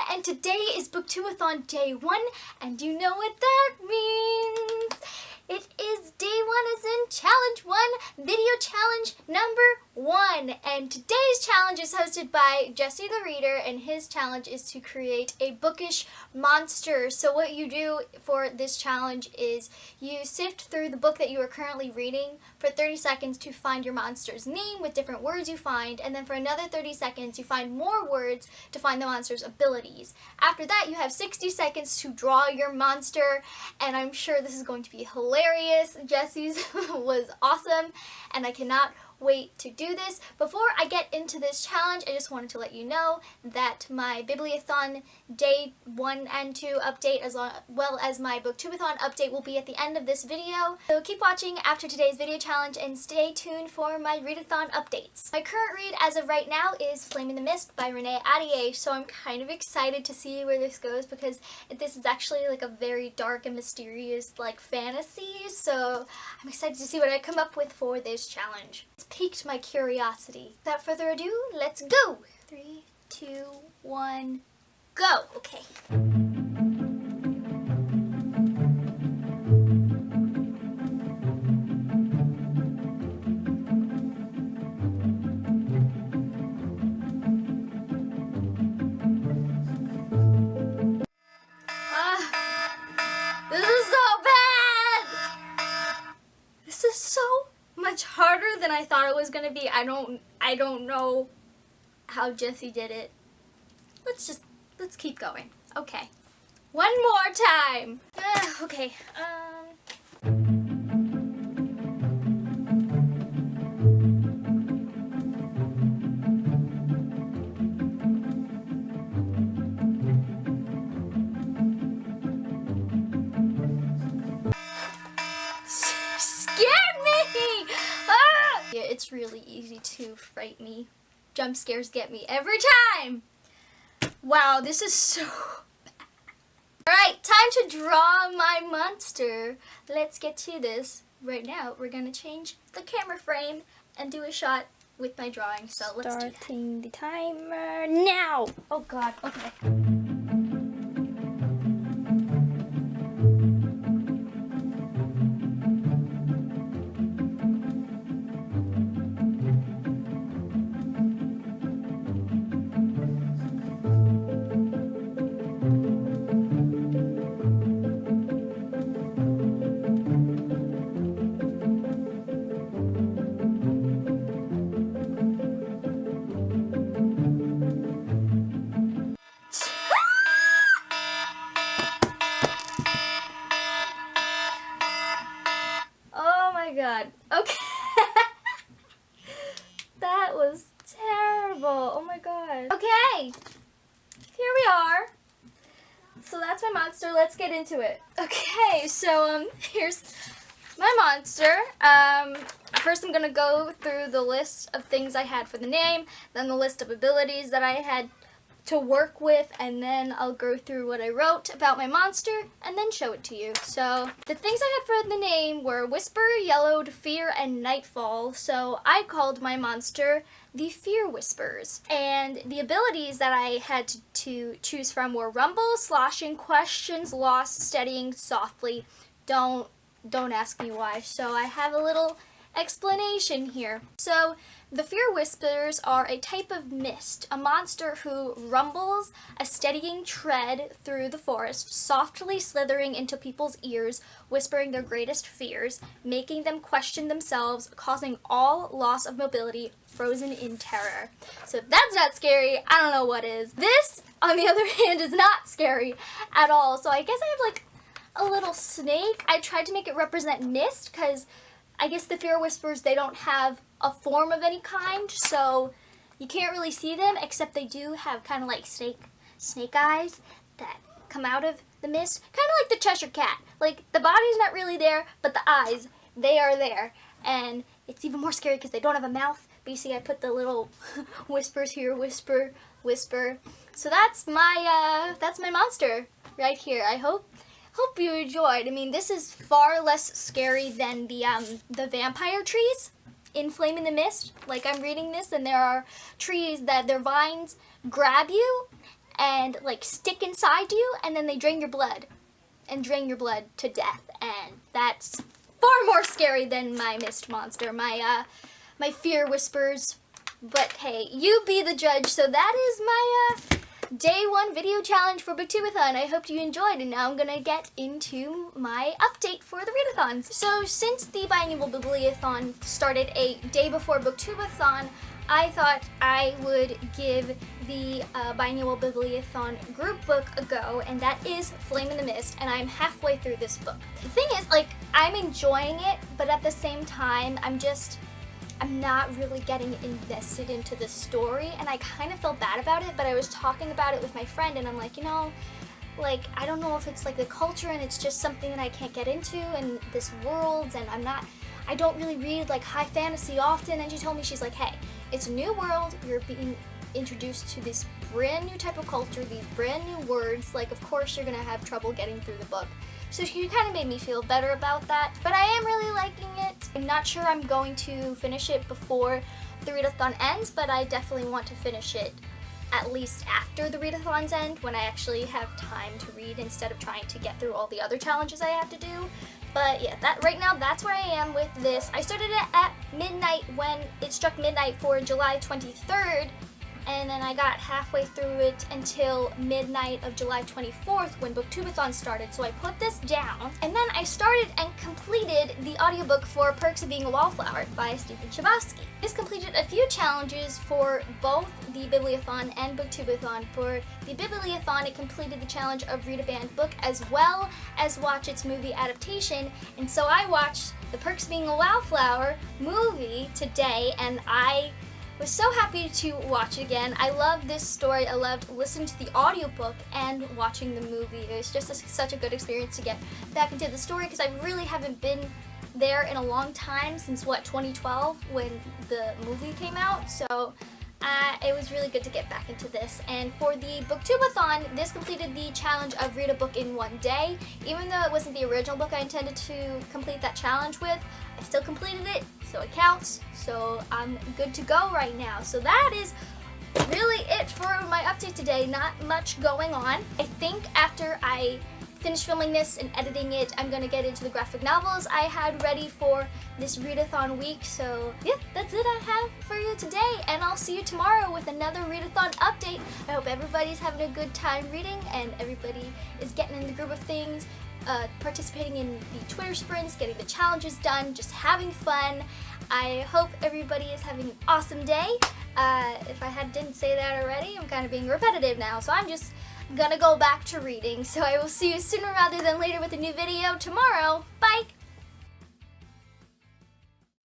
and today is Booktubeathon Day 1, and you know what that means. It is Day 1 as in Challenge 1, Video Challenge number 1. And today's challenge is hosted by Jesse the Reader, and his challenge is to create a bookish monster. So what you do for this challenge is you sift through the book that you are currently reading for 30 seconds to find your monster's name with different words you find, and then for another 30 seconds you find more words to find the monster's abilities. After that, you have 60 seconds to draw your monster, and I'm sure this is going to be hilarious. Jesse's was awesome, and I cannot wait to do this. Before I get into this challenge, I just wanted to let you know that my Bibliothon Day 1 and 2 update, as well as my Booktubeathon update, will be at the end of this video. So keep watching after today's video challenge and stay tuned for my Readathon updates. My current read as of right now is Flame in the Mist by Readathon, so I'm kind of excited to see where this goes because this is actually like a very dark and mysterious like fantasy, so I'm excited to see what I come up with for this challenge. Piqued my curiosity. Without further ado, let's go! 3, 2, 1, go! Okay. This is so bad! This is so much harder than I thought it was gonna be. I don't know how Jesse did it. Let's keep going. Okay. One more time. Okay. It's really easy to fright me. Jump scares get me every time. Wow, this is so bad. Alright, time to draw my monster. Let's get to this. Right now, we're gonna change the camera frame and do a shot with my drawing. So let's do that. Starting the timer now. Oh god, okay. God. Okay. That was terrible. Oh my god. Okay. Here we are. So that's my monster. Let's get into it. Okay, so here's my monster. First I'm gonna go through the list of things I had for the name, then the list of abilities that I had to work with, and then I'll go through what I wrote about my monster and then show it to you. So the things I had for the name were Whisper, Yellowed, Fear, and Nightfall. So I called my monster the Fear Whispers. And the abilities that I had to choose from were Rumble, Sloshing, Questions, Lost, Steadying, Softly. Don't ask me why. So I have a little explanation here. So the Fear Whispers are a type of mist, a monster who rumbles a steadying tread through the forest, softly slithering into people's ears, whispering their greatest fears, making them question themselves, causing all loss of mobility, frozen in terror. So if that's not scary, I don't know what is. This, on the other hand, is not scary at all. So I guess I have like a little snake. I tried to make it represent mist because I guess the Fear Whispers, they don't have a form of any kind, so you can't really see them, except they do have kind of like snake eyes that come out of the mist, kind of like the Cheshire Cat. Like, the body's not really there, but the eyes, they are there. And it's even more scary because they don't have a mouth. But you see, I put the little whispers here, whisper, whisper. So that's my monster right here. I hope you enjoyed. I mean, this is far less scary than the vampire trees in Flame in the Mist. Like, I'm reading this, and there are trees that their vines grab you and like stick inside you, and then they drain your blood to death, and that's far more scary than my mist monster, my fear whispers. But hey, you be the judge. So that is my day 1 video challenge for Booktubeathon. I hope you enjoyed, and now I'm gonna get into my update for the readathons. So since the biannual Bibliothon started a day before Booktubeathon, I thought I would give the biannual Bibliothon group book a go, and that is Flame in the Mist, and I'm halfway through this book. The thing is, like, I'm enjoying it, but at the same time, I'm not really getting invested into the story, and I kind of felt bad about it, but I was talking about it with my friend, and I'm like, you know, like, I don't know if it's like the culture and it's just something that I can't get into in this world, and I don't really read like high fantasy often. And she told me, she's like, hey, it's a new world, you're being introduced to this brand new type of culture, these brand new words, like of course you're gonna have trouble getting through the book. So she kind of made me feel better about that, but I am really liking it. I'm not sure I'm going to finish it before the readathon ends, but I definitely want to finish it at least after the readathons end, when I actually have time to read instead of trying to get through all the other challenges I have to do. But yeah, right now that's where I am with this. I started it at midnight when it struck midnight for July 23rd, and then I got halfway through it until midnight of July 24th when Booktubeathon started. So I put this down, and then I started and completed the audiobook for Perks of Being a Wallflower by Stephen Chbosky. This completed a few challenges for both the Bibliothon and Booktubeathon. For the Bibliothon, it completed the challenge of read a banned book as well as watch its movie adaptation, and so I watched the Perks of Being a Wallflower movie today, and I was so happy to watch it again. I loved this story. I loved listening to the audiobook and watching the movie. It was just such a good experience to get back into the story, because I really haven't been there in a long time, since 2012 when the movie came out. So it was really good to get back into this. And for the Booktubeathon, this completed the challenge of read a book in 1 day. Even though it wasn't the original book I intended to complete that challenge with, I still completed it, so it counts. So I'm good to go right now. So that is really it for my update today. Not much going on. I think after I finish filming this and editing it, I'm gonna get into the graphic novels I had ready for this readathon week. So yeah, that's it I have for you today, and I'll see you tomorrow with another readathon update. I hope everybody's having a good time reading, and everybody is getting in the groove of things, participating in the Twitter sprints, getting the challenges done, just having fun. I hope everybody is having an awesome day. If I didn't say that already, I'm kind of being repetitive now, so I'm just gonna go back to reading. So I will see you sooner rather than later with a new video tomorrow. Bye!